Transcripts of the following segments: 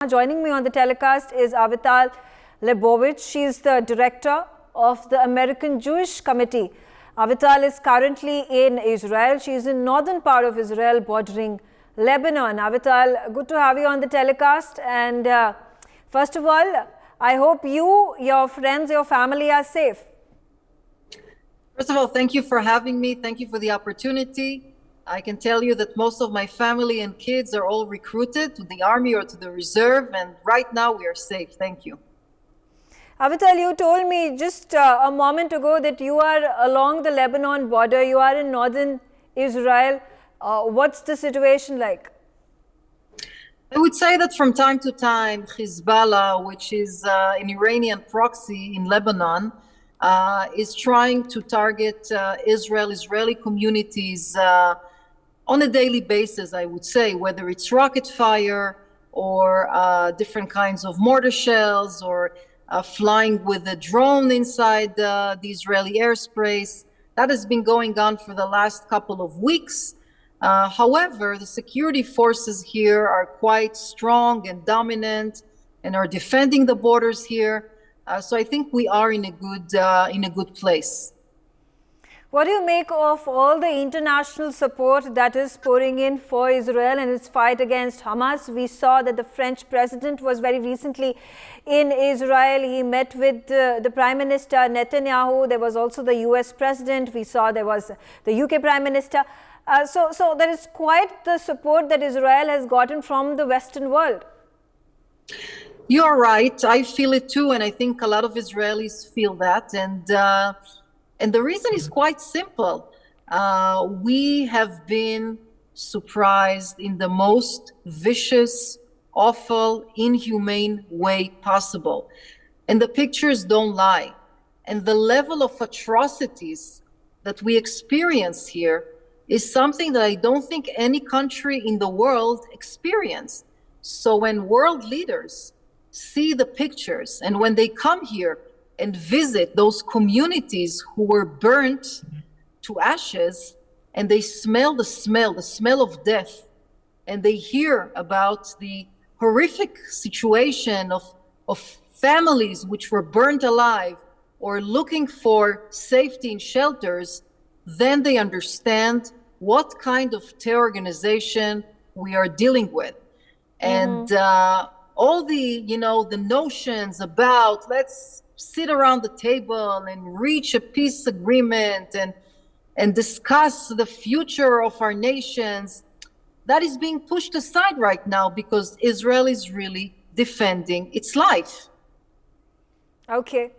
Joining me on the telecast is Avital Leibovic. She is the director of the American Jewish Committee. Avital is currently in Israel. She is in northern part of Israel bordering Lebanon. Avital, good to have you on the telecast. And first of all, I hope you, your friends, your family are safe. First of all, thank you for having me. Thank you for the opportunity. I can tell you that most of my family and kids are all recruited to the army or to the reserve, and right now we are safe. Thank you. Avital, you told me just a moment ago that you are along the Lebanon border. You are in northern Israel. What's the situation like? I would say that from time to time, Hezbollah, which is an Iranian proxy in Lebanon, is trying to target Israeli communities on a daily basis, I would say, whether it's rocket fire or different kinds of mortar shells or flying with a drone inside the Israeli airspace. That has been going on for the last couple of weeks. However, the security forces here are quite strong and dominant and are defending the borders here. So I think we are in a good place. What do you make of all the international support that is pouring in for Israel and its fight against Hamas? We saw that the French president was very recently in Israel. He met with the Prime Minister Netanyahu. There was also the US president. We saw there was the UK Prime Minister. So there is quite the support that Israel has gotten from the Western world. You're right. I feel it too, and I think a lot of Israelis feel that. And the reason is quite simple. We have been surprised in the most vicious, awful, inhumane way possible. And the pictures don't lie. And the level of atrocities that we experience here is something that I don't think any country in the world experienced. So when world leaders see the pictures and when they come here and visit those communities who were burnt to ashes, and they smell the smell of death, and they hear about the horrific situation of families which were burnt alive or looking for safety in shelters, then they understand what kind of terror organization we are dealing with. And all the notions about let's sit around the table and reach a peace agreement and discuss the future of our nations, that is being pushed aside right now because Israel is really defending its life. Okay.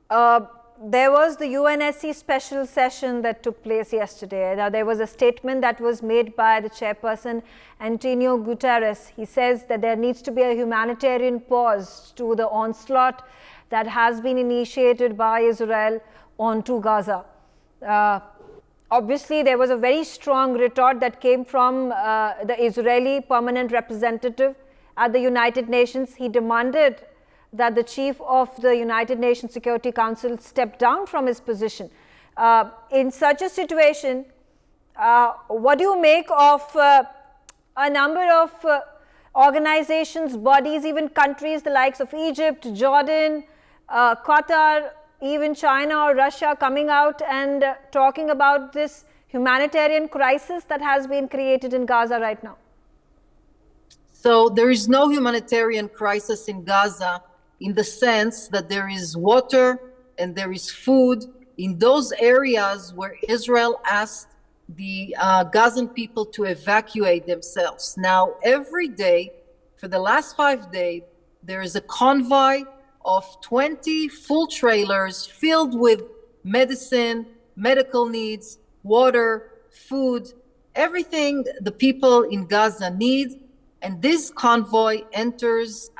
There was the UNSC special session that took place yesterday. Now, there was a statement that was made by the chairperson, Antonio Guterres. He says that there needs to be a humanitarian pause to the onslaught that has been initiated by Israel onto Gaza. Obviously, there was a very strong retort that came from the Israeli permanent representative at the United Nations. He demanded that the chief of the United Nations Security Council step down from his position. In such a situation, what do you make of a number of organizations, bodies, even countries, the likes of Egypt, Jordan, Qatar, even China or Russia coming out and talking about this humanitarian crisis that has been created in Gaza right now? So there is no humanitarian crisis in Gaza in the sense that there is water and there is food in those areas where Israel asked the Gazan people to evacuate themselves. Now, every day, for the last 5 days, there is a convoy of 20 full trailers filled with medicine, medical needs, water, food, everything the people in Gaza need. And this convoy enters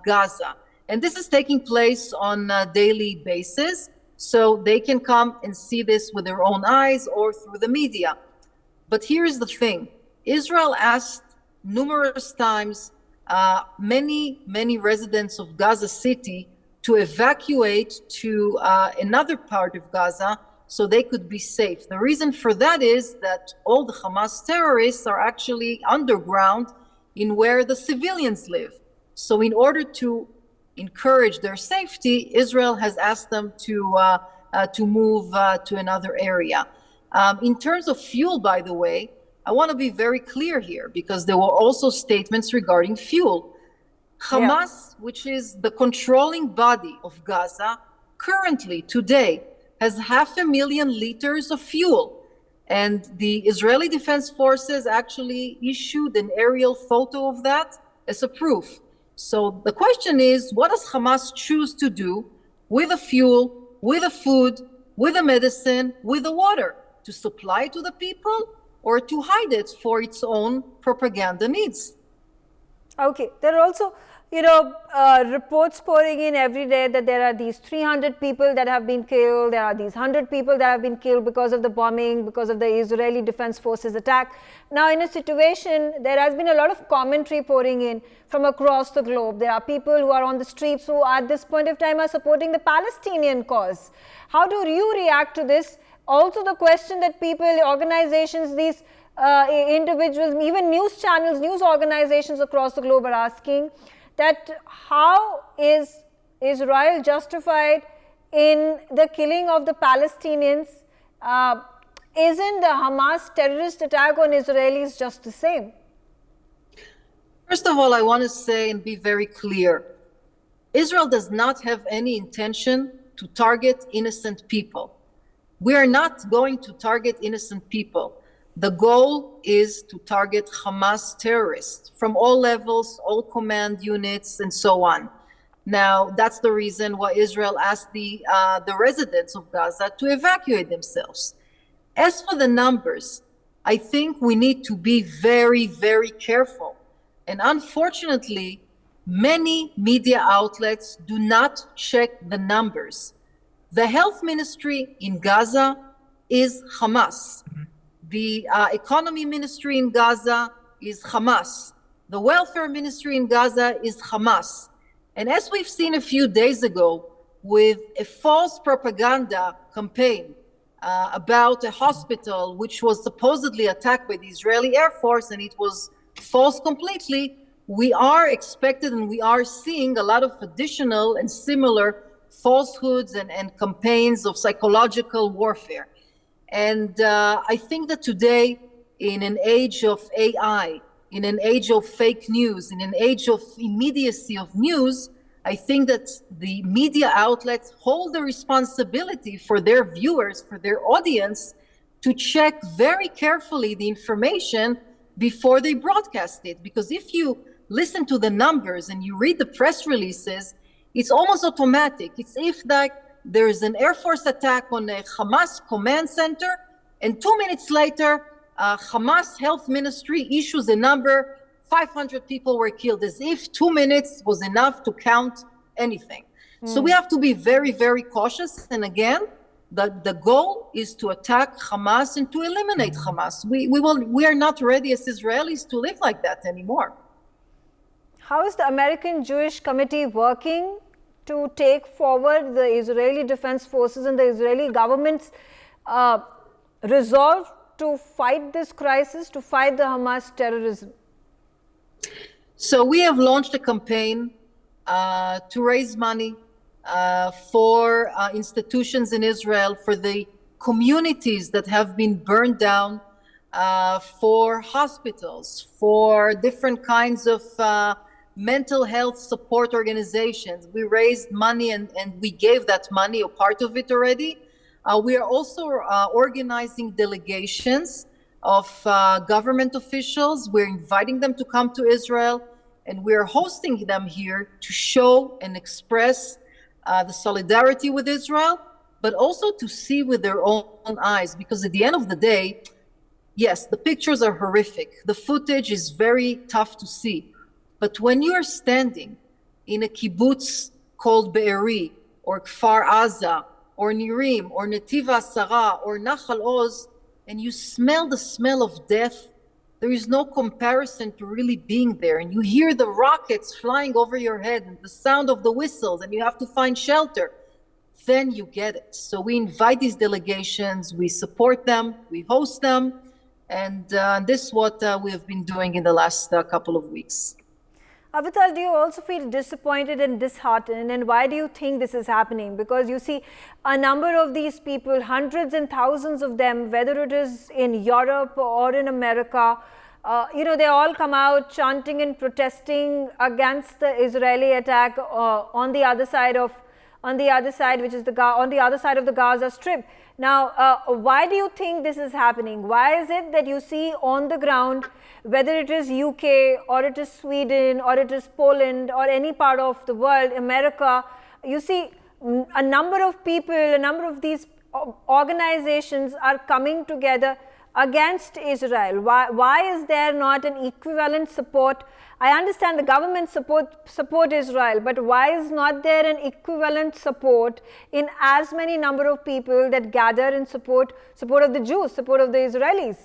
Gaza. And this is taking place on a daily basis. So they can come and see this with their own eyes or through the media. But here's the thing. Israel asked numerous times many residents of Gaza City to evacuate to another part of Gaza so they could be safe. The reason for that is that all the Hamas terrorists are actually underground in where the civilians live. So in order to encourage their safety, Israel has asked them to move to another area. In terms of fuel, by the way, I want to be very clear here because there were also statements regarding fuel. Hamas, which is the controlling body of Gaza, currently, today, has 500,000 liters of fuel. And the Israeli Defense Forces actually issued an aerial photo of that as a proof. So the question is, what does Hamas choose to do with the fuel, with the food, with the medicine, with the water? To supply it to the people or to hide it for its own propaganda needs? Okay, there are also, reports pouring in every day that there are these 300 people that have been killed, there are these 100 people that have been killed because of the bombing, because of the Israeli Defense Forces attack. Now, in a situation, there has been a lot of commentary pouring in from across the globe. There are people who are on the streets who at this point of time are supporting the Palestinian cause. How do you react to this? Also, the question that people, organizations, these individuals, even news channels, news organizations across the globe are asking that how is Israel justified in the killing of the Palestinians? Isn't the Hamas terrorist attack on Israelis just the same? First of all, I want to say and be very clear. Israel does not have any intention to target innocent people. We are not going to target innocent people. The goal is to target Hamas terrorists from all levels, all command units, and so on. Now, that's the reason why Israel asked the residents of Gaza to evacuate themselves. As for the numbers, I think we need to be very, very careful. And unfortunately, many media outlets do not check the numbers. The health ministry in Gaza is Hamas. The economy ministry in Gaza is Hamas. The welfare ministry in Gaza is Hamas. And as we've seen a few days ago with a false propaganda campaign about a hospital which was supposedly attacked by the Israeli Air Force, and it was false completely, we are expected and we are seeing a lot of additional and similar falsehoods and campaigns of psychological warfare. And I think that today, in an age of AI, in an age of fake news, in an age of immediacy of news, I think that the media outlets hold the responsibility for their viewers, for their audience, to check very carefully the information before they broadcast it. Because if you listen to the numbers and you read the press releases, it's almost automatic. It's if there is an Air Force attack on a Hamas command center, and 2 minutes later, Hamas health ministry issues a number, 500 people were killed, as if 2 minutes was enough to count anything. So we have to be very, very cautious. And again, the goal is to attack Hamas and to eliminate Hamas. We are not ready as Israelis to live like that anymore. How is the American Jewish Committee working to take forward the Israeli Defense Forces and the Israeli government's resolve to fight this crisis, to fight the Hamas terrorism? So we have launched a campaign to raise money for institutions in Israel, for the communities that have been burned down, for hospitals, for different kinds of mental health support organizations. We raised money and we gave that money, a part of it already. We are also organizing delegations of government officials. We're inviting them to come to Israel, and we're hosting them here to show and express the solidarity with Israel, but also to see with their own eyes. Because at the end of the day, yes, the pictures are horrific. The footage is very tough to see. But when you are standing in a kibbutz called Be'eri, or Kfar Aza, or Nirim, or Netiv Asara, or Nachal Oz, and you smell the smell of death, there is no comparison to really being there. And you hear the rockets flying over your head and the sound of the whistles, and you have to find shelter. Then you get it. So we invite these delegations, we support them, we host them, and this is what we have been doing in the last couple of weeks. Avital, do you also feel disappointed and disheartened, and why do you think this is happening? Because you see a number of these people, hundreds and thousands of them, whether it is in Europe or in America, they all come out chanting and protesting against the Israeli attack on the other side, which is on the other side of the Gaza Strip. Now, why do you think this is happening? Why is it that you see on the ground, whether it is UK or it is Sweden or it is Poland or any part of the world, America, you see a number of people, a number of these organizations are coming together against Israel? Why is there not an equivalent support? I understand the government support Israel, but why is not there an equivalent support in as many number of people that gather in support of the Jews, support of the Israelis?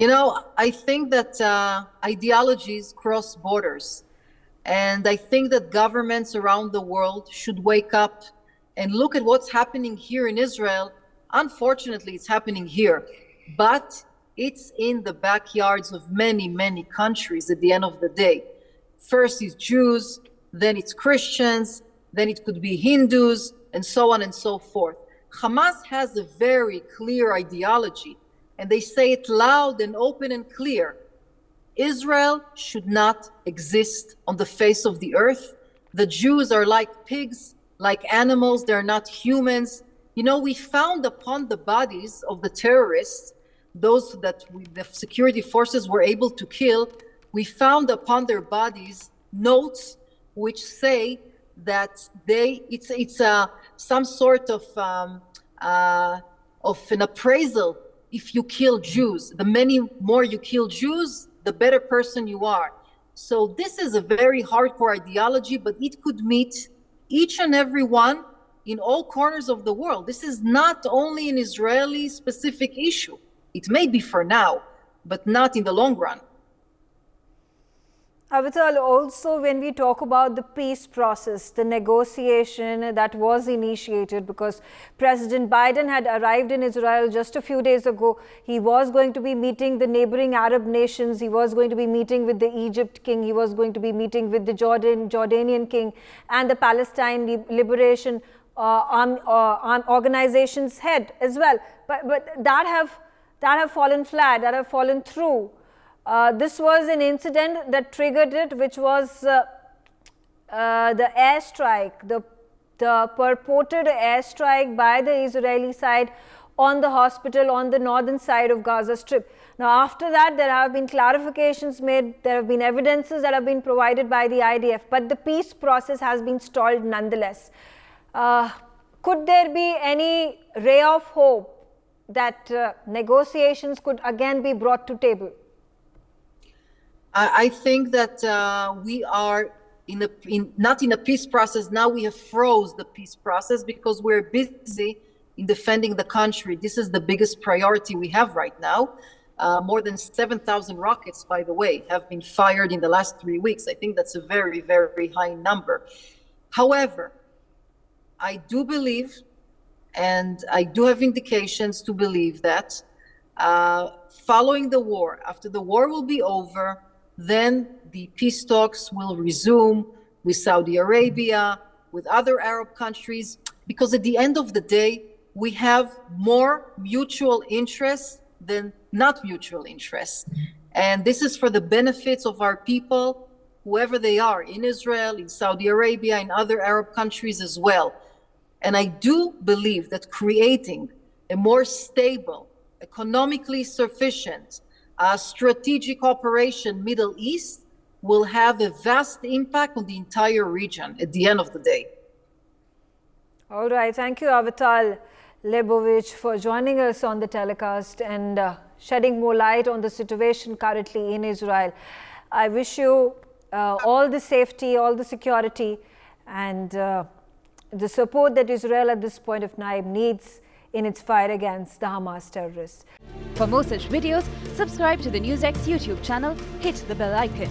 I think that ideologies cross borders, and I think that governments around the world should wake up and look at what's happening here in Israel. Unfortunately, it's happening here, but it's in the backyards of many, many countries at the end of the day. First it's Jews, then it's Christians, then it could be Hindus, and so on and so forth. Hamas has a very clear ideology, and they say it loud and open and clear. Israel should not exist on the face of the earth. The Jews are like pigs, like animals, they're not humans. We found upon the bodies of the terrorists, those that the security forces were able to kill, we found upon their bodies notes which say that it's some sort of an appraisal. If you kill Jews, the many more you kill Jews, the better person you are. So this is a very hardcore ideology, but it could meet each and every one in all corners of the world. This is not only an Israeli specific issue. It may be for now, but not in the long run. Avital, also when we talk about the peace process, the negotiation that was initiated, because President Biden had arrived in Israel just a few days ago. He was going to be meeting the neighboring Arab nations. He was going to be meeting with the Egypt king. He was going to be meeting with the Jordanian king and the Palestine Liberation organization's head as well. But that have fallen flat, that have fallen through. This was an incident that triggered it, which was the airstrike, the purported airstrike by the Israeli side on the hospital on the northern side of Gaza Strip. Now, after that, there have been clarifications made, there have been evidences that have been provided by the IDF, but the peace process has been stalled nonetheless. Could there be any ray of hope that negotiations could again be brought to table? I think that we are not in a peace process. Now we have froze the peace process because we're busy in defending the country. This is the biggest priority we have right now. More than 7,000 rockets, by the way, have been fired in the last 3 weeks. I think that's a very, very high number. However, I do believe, and I do have indications to believe that following the war, after the war will be over, then the peace talks will resume with Saudi Arabia, with other Arab countries, because at the end of the day, we have more mutual interests than not mutual interests. And this is for the benefits of our people, whoever they are, in Israel, in Saudi Arabia, in other Arab countries as well. And I do believe that creating a more stable, economically sufficient, strategic operation Middle East will have a vast impact on the entire region at the end of the day. All right. Thank you, Avital Leibovic, for joining us on the telecast and shedding more light on the situation currently in Israel. I wish you all the safety, all the security, and the support that Israel at this point of time needs in its fight against the Hamas terrorists. For more such videos, subscribe to the NewsX YouTube channel, hit the bell icon.